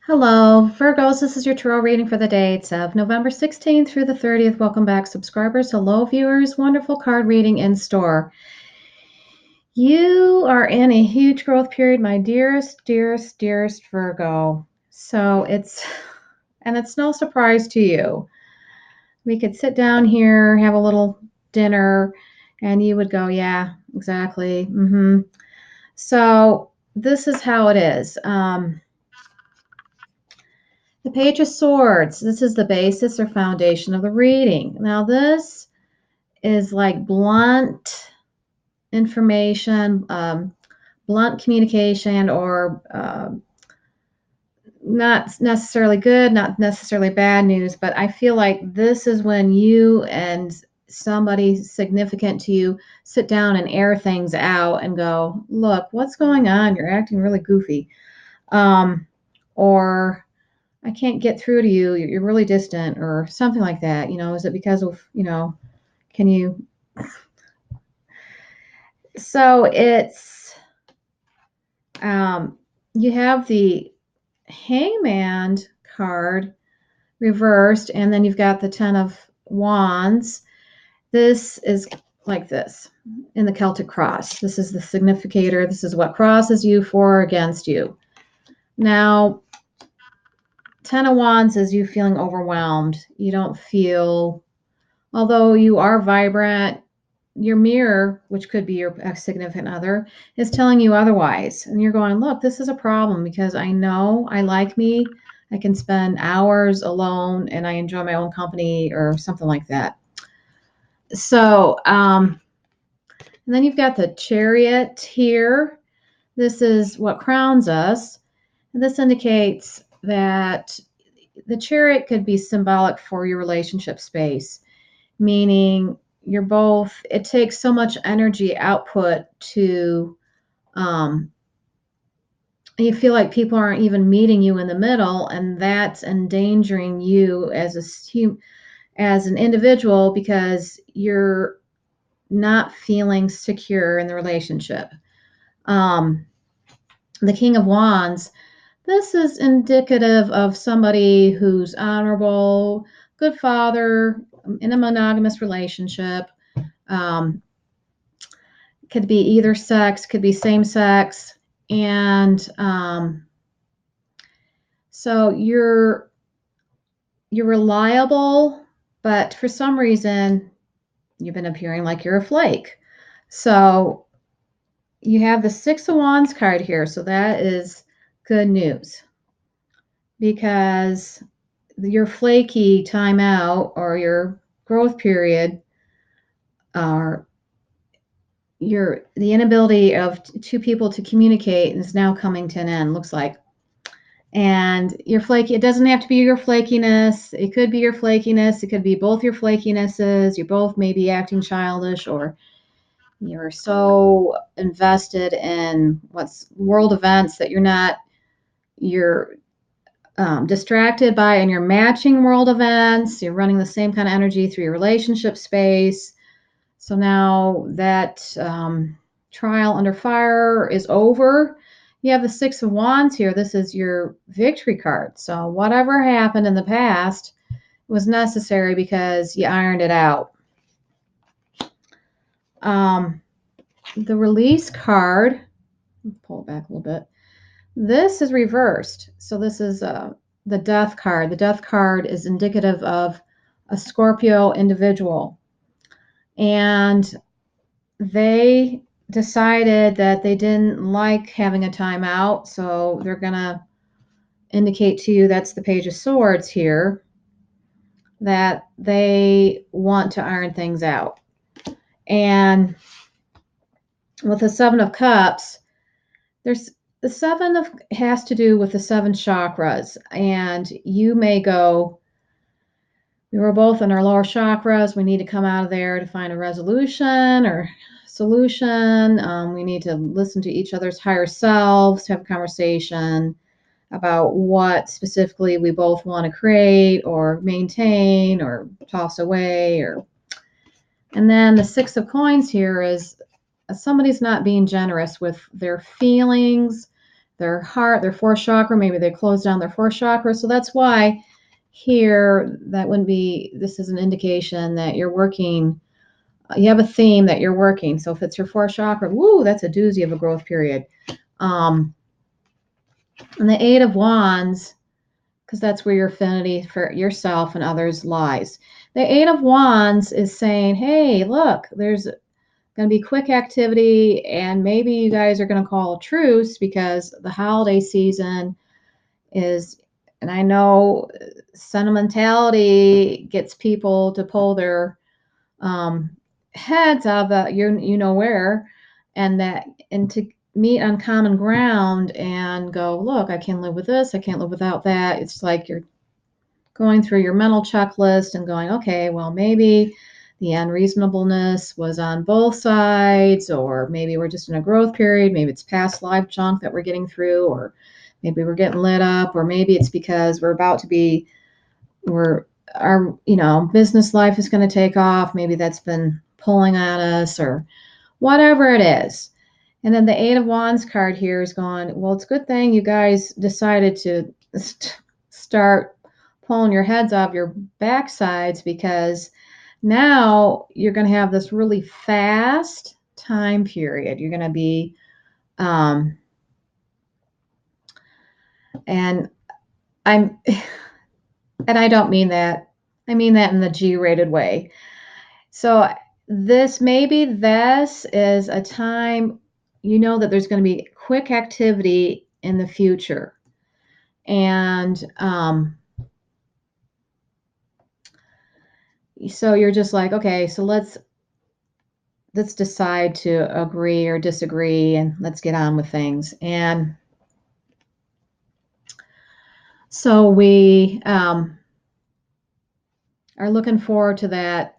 Hello, Virgos. This is your tarot reading for the dates of November 16th through the 30th. Welcome back, subscribers. Hello, viewers. Wonderful card reading in store. You are in a huge growth period, my dearest, dearest, dearest Virgo. So it's no surprise to you. We could sit down here, have a little dinner, and you would go, yeah, exactly. So this is how it is. The Page of Swords, this is the basis or foundation of the reading. Now, this is like blunt information, blunt communication, or not necessarily good, not necessarily bad news, but I feel like this is when you and somebody significant to you sit down and air things out and go, look, what's going on? You're acting really goofy. Or I can't get through to you. You're really distant or something like that. Is it because of, can you? So you have the Hangman card reversed, and then you've got the Ten of Wands. This is like this in the Celtic cross. This is the significator. This is what crosses you for or against you. Now, Ten of Wands is you feeling overwhelmed. You don't feel, although you are vibrant, your mirror, which could be your significant other, is telling you otherwise. And you're going, look, this is a problem because I know I like me. I can spend hours alone and I enjoy my own company or something like that. So, and then you've got the Chariot here. This is what crowns us. And this indicates that the Chariot could be symbolic for your relationship space, meaning it takes so much energy output to, you feel like people aren't even meeting you in the middle, and that's endangering you as an individual because you're not feeling secure in the relationship. The King of Wands, this is indicative of somebody who's honorable, good father, in a monogamous relationship. Um, could be either sex, could be same sex, and so you're reliable, but for some reason you've been appearing like you're a flake. So you have the Six of Wands card here, so that is good news because your flaky timeout or your growth period are the inability of two people to communicate is now coming to an end, looks like. And you're flaky. It doesn't have to be your flakiness. It could be your flakiness. It could be both your flakinesses. You're both maybe acting childish, or you're so invested in what's world events that you're distracted by, and you're matching world events. You're running the same kind of energy through your relationship space. So now that trial under fire is over. You have the Six of Wands here. This is your victory card. So whatever happened in the past was necessary because you ironed it out. The release card, pull it back a little bit. This is reversed. So this is the death card. The death card is indicative of a Scorpio individual. And they decided that they didn't like having a timeout, so they're going to indicate to you, that's the Page of Swords here, that they want to iron things out. And with the Seven of Cups, there's the has to do with the seven chakras, and you may go, we were both in our lower chakras. We need to come out of there to find a resolution or solution. We need to listen to each other's higher selves, have a conversation about what specifically we both want to create or maintain or toss away. And then the Six of Coins here is somebody's not being generous with their feelings, their heart, their fourth chakra. Maybe they closed down their fourth chakra. So that's why here that wouldn't be, this is an indication that you're working, you have a theme that you're working. So if it's your fourth chakra, woo, that's a doozy of a growth period. And the Eight of Wands, because that's where your affinity for yourself and others lies. The Eight of Wands is saying, hey, look, there's going to be quick activity, and maybe you guys are going to call a truce because the holiday season is, and I know sentimentality gets people to pull their heads out of you know where, and to meet on common ground and go, look, I can live with this, I can't live without that. It's like you're going through your mental checklist and going, okay, well, maybe the unreasonableness was on both sides, or maybe we're just in a growth period, maybe it's past life junk that we're getting through, or maybe we're getting lit up, or maybe it's because we're about to be, our business life is going to take off, maybe that's been pulling on us, or whatever it is. And then the Eight of Wands card here is going, well, it's a good thing you guys decided to start pulling your heads off your backsides, because now you're going to have this really fast time period. You're going to be, and I'm, and I don't mean that, I mean that in the G-rated way. So this is a time, that there's going to be quick activity in the future. And so you're just like, okay, so let's decide to agree or disagree, and let's get on with things. And so we are looking forward to that.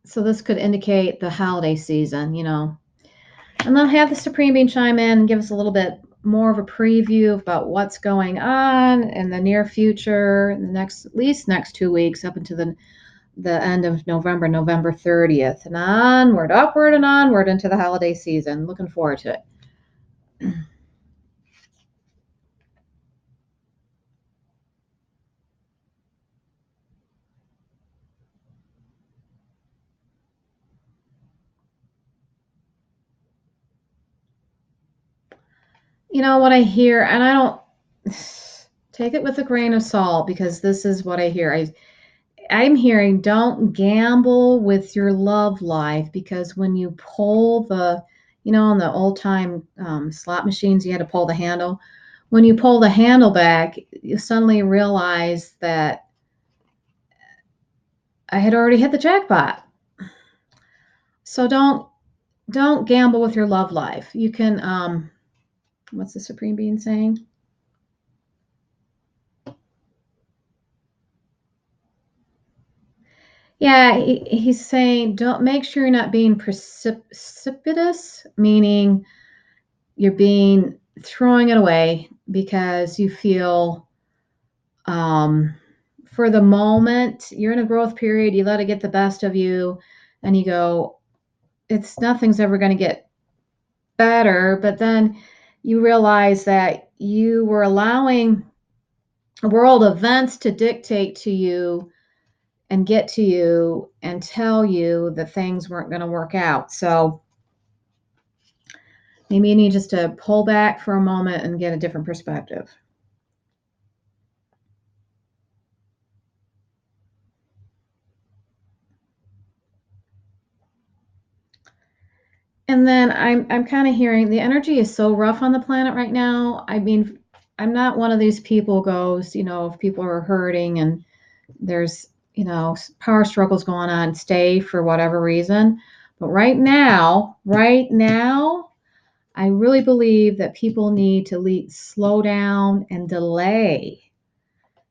So this could indicate the holiday season, And they'll have the Supreme Being chime in and give us a little bit more of a preview about what's going on in the near future, in the at least next 2 weeks, up until the end of November, November 30th, and onward, upward and onward into the holiday season. Looking forward to it. What I hear, and I don't take it with a grain of salt, because this is what I hear. I'm hearing, don't gamble with your love life, because when you pull on the old time slot machines, you had to pull the handle. When you pull the handle back, you suddenly realize that I had already hit the jackpot. So don't gamble with your love life. You can, what's the Supreme Being saying? Yeah, he's saying, don't, make sure you're not being precipitous, meaning you're throwing it away because you feel, for the moment, you're in a growth period, you let it get the best of you, and you go, nothing's ever going to get better. But then you realize that you were allowing world events to dictate to you and get to you and tell you that things weren't going to work out. So maybe you need just to pull back for a moment and get a different perspective. And then I'm kind of hearing the energy is so rough on the planet right now. I mean, I'm not one of these people goes, if people are hurting and there's, power struggles going on, stay for whatever reason. But right now, I really believe that people need to slow down and delay,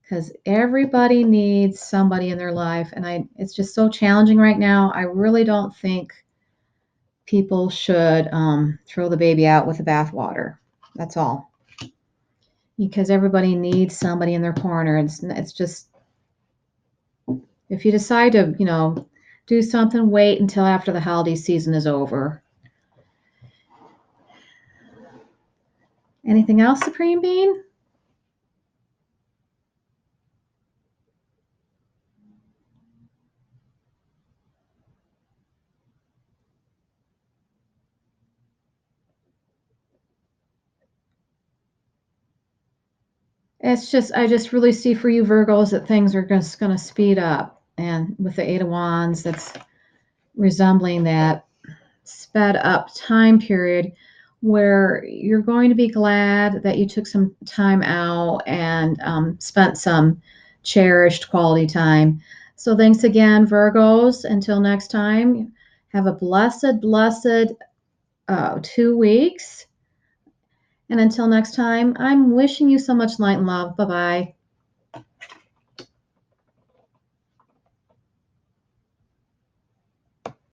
because everybody needs somebody in their life. And it's just so challenging right now. I really don't think people should throw the baby out with the bathwater. That's all. Because everybody needs somebody in their corner. It's just, if you decide to, do something, wait until after the holiday season is over. Anything else, Supreme Being? It's just, I just really see for you Virgos that things are just going to speed up. And with the Eight of Wands, that's resembling that sped up time period where you're going to be glad that you took some time out and spent some cherished quality time. So thanks again, Virgos. Until next time, have a blessed 2 weeks. And until next time, I'm wishing you so much light and love. Bye bye.